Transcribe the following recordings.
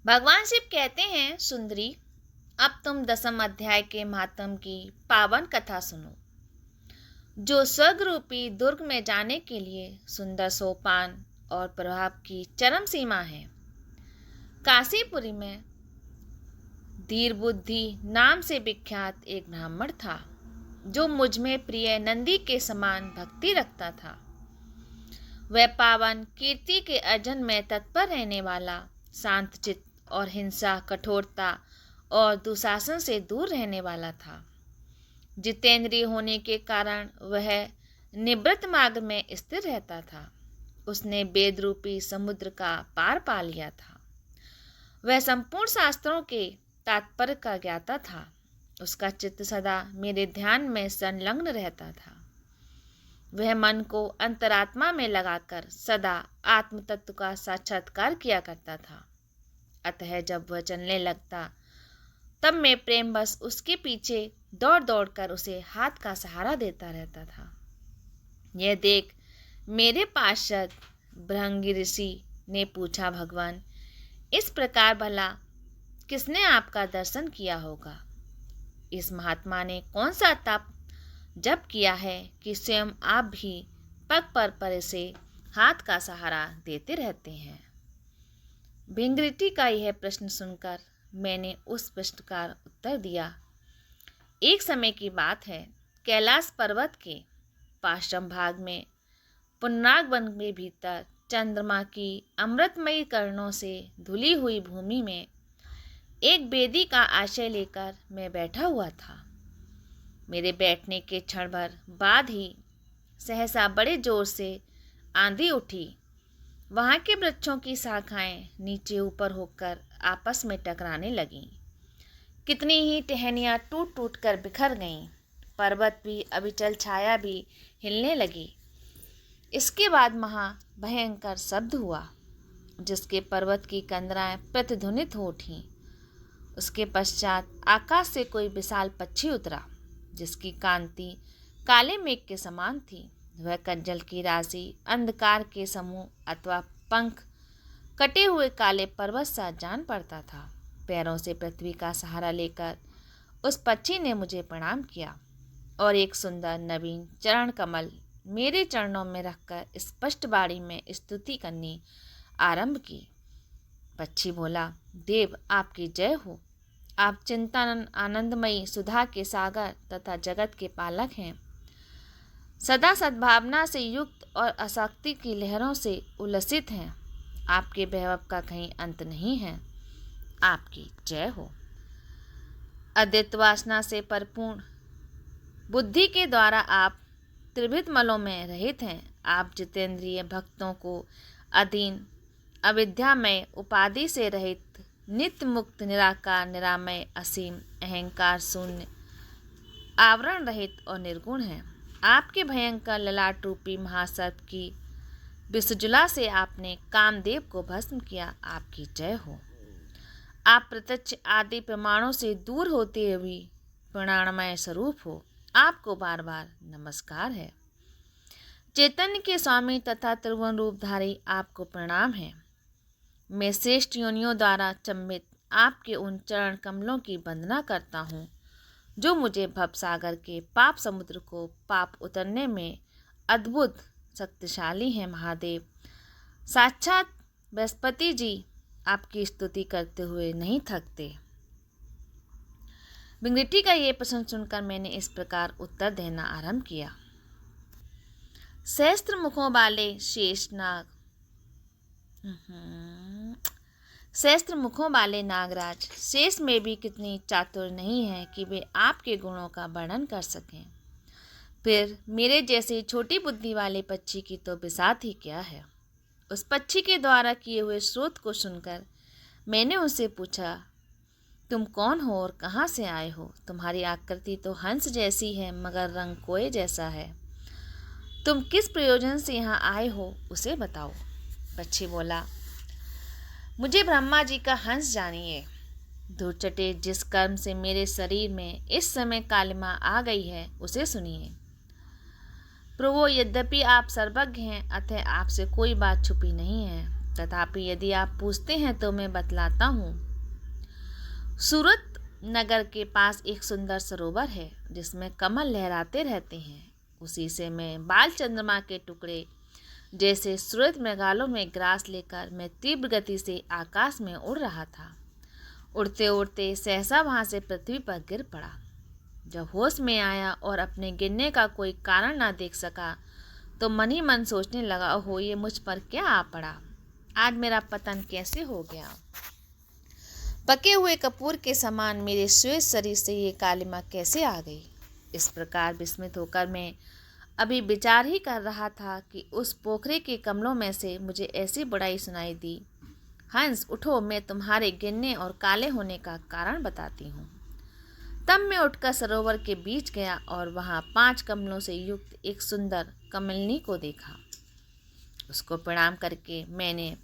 भगवान शिव कहते हैं, सुंदरी, अब तुम 10वें अध्याय के महात्म की पावन कथा सुनो, जो स्वर्ग रूपी दुर्ग में जाने के लिए सुंदर सोपान और प्रभाव की चरम सीमा है। काशीपुरी में धीर बुद्धि नाम से विख्यात एक ब्राह्मण था, जो मुझ में प्रिय नंदी के समान भक्ति रखता था। वह पावन कीर्ति के अर्जन में तत्पर रहने वाला, शांत चित्त और हिंसा, कठोरता और दुशासन से दूर रहने वाला था। जितेंद्रिय होने के कारण वह निवृत्त मार्ग में स्थिर रहता था। उसने वेद रूपी समुद्र का पार पा लिया था। वह संपूर्ण शास्त्रों के तात्पर्य का ज्ञाता था। उसका चित्त सदा मेरे ध्यान में संलग्न रहता था। वह मन को अंतरात्मा में लगाकर सदा आत्म तत्व का साक्षात्कार किया करता था। अतः जब वह चलने लगता, तब मैं प्रेमवश उसके पीछे दौड़ दौड़ कर उसे हाथ का सहारा देता रहता था। यह देख मेरे पार्षद भृंगी ऋषि ने पूछा, भगवान, इस प्रकार भला किसने आपका दर्शन किया होगा? इस महात्मा ने कौन सा तप जप किया है कि स्वयं आप भी पग पर इसे हाथ का सहारा देते रहते हैं? भिंगरिटी का यह प्रश्न सुनकर मैंने उस प्रश्न का उत्तर दिया। एक समय की बात है, कैलाश पर्वत के पश्चिम भाग में पुन्नाग वन के भीतर चंद्रमा की अमृतमयी किरणों से धुली हुई भूमि में एक बेदी का आश्रय लेकर मैं बैठा हुआ था। मेरे बैठने के क्षण भर बाद ही सहसा बड़े जोर से आंधी उठी। वहाँ के वृक्षों की शाखाएं नीचे ऊपर होकर आपस में टकराने लगीं। कितनी ही टहनियाँ टूट टूट कर बिखर गईं। पर्वत भी, अविचल छाया भी हिलने लगी। इसके बाद महा भयंकर शब्द हुआ, जिसके पर्वत की कंदराएं प्रतिध्वनित हो उठीं। उसके पश्चात आकाश से कोई विशाल पक्षी उतरा, जिसकी कांति काले मेघ के समान थी। वह कज्जल की राशि, अंधकार के समूह अथवा पंख कटे हुए काले पर्वत सा जान पड़ता था। पैरों से पृथ्वी का सहारा लेकर उस पक्षी ने मुझे प्रणाम किया और एक सुंदर नवीन चरण कमल मेरे चरणों में रखकर स्पष्ट वाणी में स्तुति करनी आरंभ की। पक्षी बोला, देव, आपकी जय हो। आप चिंतानंद, आनंदमयी, सुधा के सागर तथा जगत के पालक हैं। सदा सद्भावना से युक्त और आसक्ति की लहरों से उल्लसित हैं। आपके वैभव का कहीं अंत नहीं है। आपकी जय हो। अद्वैत वासना से परिपूर्ण बुद्धि के द्वारा आप त्रिविध मलों में रहित हैं। आप जितेंद्रिय भक्तों को अधीन, अविद्यामय, उपाधि से रहित, नित्य मुक्त, निराकार, निरामय, असीम, अहंकार शून्य, आवरण रहित और निर्गुण हैं। आपके भयंकर ललाट रूपी महासर्प की विसजुला से आपने कामदेव को भस्म किया। आपकी जय हो। आप प्रत्यक्ष आदि प्रमाणों से दूर होते हुए प्राणमय स्वरूप हो। आपको बार बार नमस्कार है। चैतन्य के स्वामी तथा त्रिभुवन रूपधारी आपको प्रणाम है। मैं श्रेष्ठ योनियों द्वारा चंबित आपके उन चरण कमलों की वंदना करता हूँ, जो मुझे भवसागर के पाप समुद्र को पाप उतरने में अद्भुत शक्तिशाली हैं। महादेव, साक्षात बृहस्पति जी आपकी स्तुति करते हुए नहीं थकते। भिंगरिटी का ये प्रश्न सुनकर मैंने इस प्रकार उत्तर देना आरंभ किया। सहस्त्र मुखों वाले सहस्त्र मुखों वाले नागराज शेष में भी कितनी चातुर नहीं है कि वे आपके गुणों का वर्णन कर सकें। फिर मेरे जैसे छोटी बुद्धि वाले पक्षी की तो बिसात ही क्या है। उस पक्षी के द्वारा किए हुए स्रोत को सुनकर मैंने उससे पूछा, तुम कौन हो और कहाँ से आए हो? तुम्हारी आकृति तो हंस जैसी है, मगर रंग कोए जैसा है। तुम किस प्रयोजन से यहाँ आए हो, उसे बताओ। पक्षी बोला, मुझे ब्रह्मा जी का हंस जानिए। धूर्चटे, जिस कर्म से मेरे शरीर में इस समय कालिमा आ गई है, उसे सुनिए। प्रभु, यद्यपि आप सर्वज्ञ हैं, अतः आपसे कोई बात छुपी नहीं है, तथापि यदि आप पूछते हैं तो मैं बतलाता हूँ। सूरत नगर के पास एक सुंदर सरोवर है जिसमें कमल लहराते रहते हैं। उसी से मैं बाल चंद्रमा के टुकड़े जैसे सूरज मृगालों में ग्रास लेकर मैं तीव्र गति से आकाश में उड़ रहा था। उड़ते उड़ते सहसा वहाँ से पृथ्वी पर गिर पड़ा। जब होश में आया और अपने गिरने का कोई कारण ना देख सका तो मन ही मन सोचने लगा, ओहो ये मुझ पर क्या आ पड़ा, आज मेरा पतन कैसे हो गया। पके हुए कपूर के समान मेरे श्वेत शरीर से ये कालिमा कैसे आ गई। इस प्रकार विस्मित होकर मैं अभी विचार ही कर रहा था कि उस पोखरे के कमलों में से मुझे ऐसी बुराई सुनाई दी। हंस उठो, मैं तुम्हारे गिरने और काले होने का कारण बताती हूँ। तब मैं उठकर सरोवर के बीच गया और वहाँ 5 कमलों से युक्त एक सुंदर कमलिनी को देखा। उसको प्रणाम करके मैंने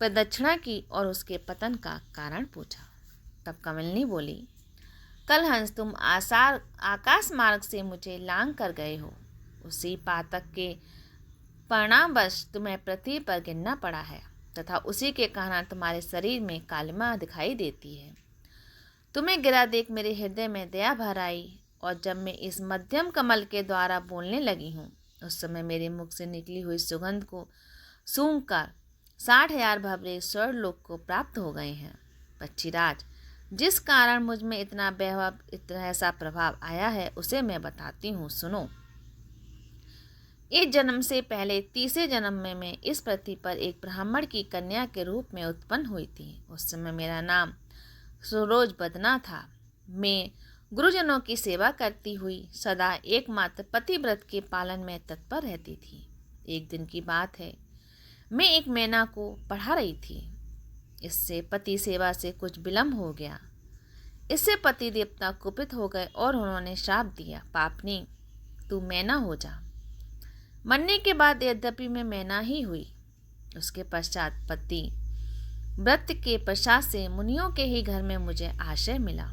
प्रदक्षिणा की और उसके पतन का कारण पूछा। तब कमलिनी बोली, कल हंस तुम आकाश मार्ग से मुझे लांग कर गए हो। उसी पातक के परिणामवश तुम्हें पृथ्वी पर गिरना पड़ा है तथा उसी के कारण तुम्हारे शरीर में कालिमा दिखाई देती है। तुम्हें गिरा देख मेरे हृदय में दया भर आई और जब मैं इस मध्यम कमल के द्वारा बोलने लगी हूँ उस समय मेरे मुख से निकली हुई सुगंध को सूंघकर 60,000 भवरे स्वर्गलोक को प्राप्त हो गए हैं। पक्षीराज, जिस कारण मुझ में इतना वैभव, इतना ऐसा प्रभाव आया है उसे मैं बताती हूँ, सुनो। इस जन्म से पहले तीसरे जन्म में मैं इस पृथ्वी पर एक ब्राह्मण की कन्या के रूप में उत्पन्न हुई थी। उस समय मेरा नाम सरोज बदना था। मैं गुरुजनों की सेवा करती हुई सदा एकमात्र पतिव्रत के पालन में तत्पर रहती थी। एक दिन की बात है, मैं एक मैना को पढ़ा रही थी। इससे पति सेवा से कुछ विलम्ब हो गया। इससे पति देवता कुपित हो गए और उन्होंने श्राप दिया, पापनी तू मैना हो जा। मरने के बाद यद्यपि मैं मैना ही हुई। उसके पश्चात पति व्रत के प्रसाद से मुनियों के ही घर में मुझे आश्रय मिला।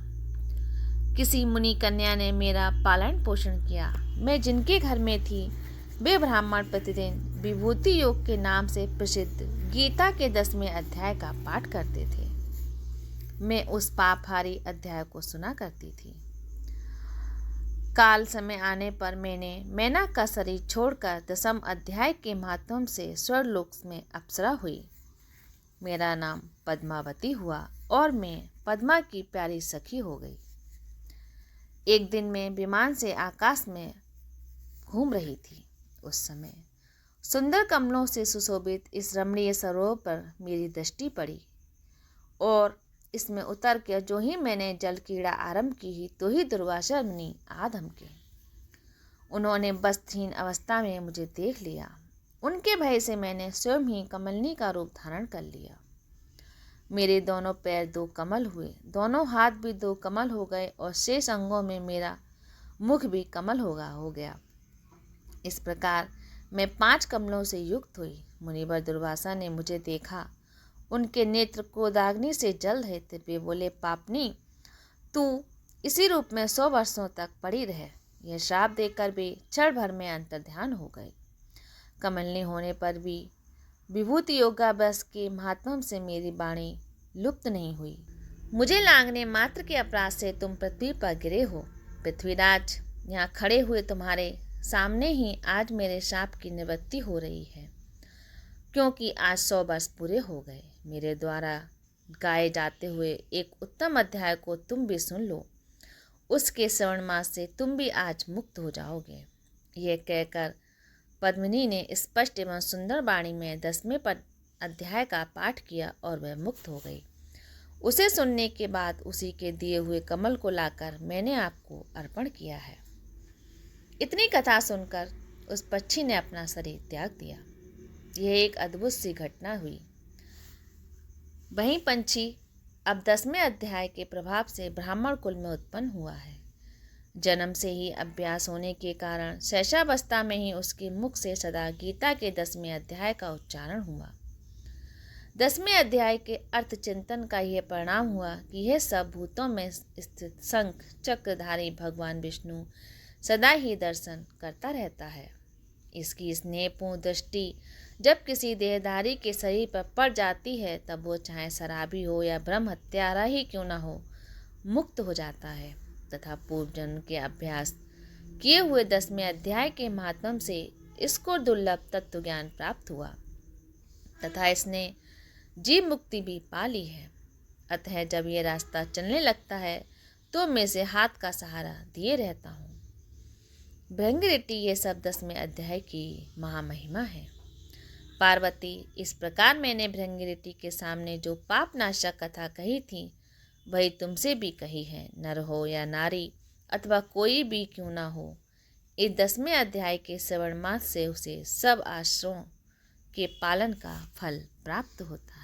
किसी मुनि कन्या ने मेरा पालन पोषण किया। मैं जिनके घर में थी वे ब्राह्मण प्रतिदिन विभूति योग के नाम से प्रसिद्ध गीता के 10वें अध्याय का पाठ करते थे। मैं उस पापहारी अध्याय को सुना करती थी। काल समय आने पर मैंने मैना का शरीर छोड़कर 10वें अध्याय के माध्यम से स्वर्गलोक में अप्सरा हुई। मेरा नाम पद्मावती हुआ और मैं पद्मा की प्यारी सखी हो गई। एक दिन मैं विमान से आकाश में घूम रही थी। उस समय सुंदर कमलों से सुशोभित इस रमणीय सरोवर पर मेरी दृष्टि पड़ी और इसमें उतर के जो ही मैंने जल क्रीड़ा आरंभ की ही तो ही दुर्वासा मुनि आ धमके। उन्होंने वस्त्रहीन अवस्था में मुझे देख लिया। उनके भय से मैंने स्वयं ही कमलिनी का रूप धारण कर लिया। मेरे दोनों पैर 2 कमल हुए, दोनों हाथ भी 2 कमल हो गए और शेष अंगों में मेरा मुख भी कमल हो गया। इस प्रकार मैं 5 कमलों से युक्त हुई। मुनिवर दुर्वासा ने मुझे देखा। उनके नेत्र क्रोधाग्नि से जल रहे थे। वे बोले, पापनी तू इसी रूप में 100 वर्षों तक पड़ी रहे। यह श्राप देकर वे क्षण भर में अंतर्ध्यान हो गए। कमलिनी होने पर भी विभूति योगाभ्यास के महात्म से मेरी वाणी लुप्त नहीं हुई। मुझे लांघने मात्र के अपराध से तुम पृथ्वी पर गिरे हो। पृथ्वीराज, यहाँ खड़े हुए तुम्हारे सामने ही आज मेरे श्राप की निवृत्ति हो रही है, क्योंकि आज 100 वर्ष पूरे हो गए। मेरे द्वारा गाए जाते हुए एक उत्तम अध्याय को तुम भी सुन लो। उसके श्रवण मास से तुम भी आज मुक्त हो जाओगे। यह कहकर पद्मिनी ने स्पष्ट एवं सुंदर वाणी में 10वें अध्याय का पाठ किया और वह मुक्त हो गई। उसे सुनने के बाद उसी के दिए हुए कमल को लाकर मैंने आपको अर्पण किया है। इतनी कथा सुनकर उस पक्षी ने अपना शरीर त्याग दिया। यह एक अद्भुत सी घटना हुई। वही पंछी अब 10वें अध्याय के प्रभाव से ब्राह्मण कुल में उत्पन्न हुआ है। जन्म से ही अभ्यास होने के कारण शैशवावस्था में ही उसके मुख से सदा गीता के 10वें अध्याय का उच्चारण हुआ। 10वें अध्याय के अर्थ चिंतन का यह परिणाम हुआ कि यह सब भूतों में स्थित शंख चक्रधारी भगवान विष्णु सदा ही दर्शन करता रहता है। इसकी स्नेहपूर्ण दृष्टि जब किसी देहधारी के शरीर पर पड़ जाती है तब वो चाहे शराबी हो या ब्रह्म हत्यारा ही क्यों न हो, मुक्त हो जाता है तथा पूर्व जन्म के अभ्यास किए हुए 10वें अध्याय के माध्यम से इसको दुर्लभ तत्व ज्ञान प्राप्त हुआ तथा इसने जीव मुक्ति भी पा ली है। अतः जब ये रास्ता चलने लगता है तो मैं से हाथ का सहारा दिए रहता हूँ। भृंगरिटी ये सब 10वें अध्याय की महामहिमा है। पार्वती, इस प्रकार मैंने भृंगरिटी के सामने जो पापनाशक कथा कही थी वही तुमसे भी कही है। नर हो या नारी अथवा कोई भी क्यों ना हो, इस 10वें अध्याय के श्रवण मात्र से उसे सब आश्रयों के पालन का फल प्राप्त होता है।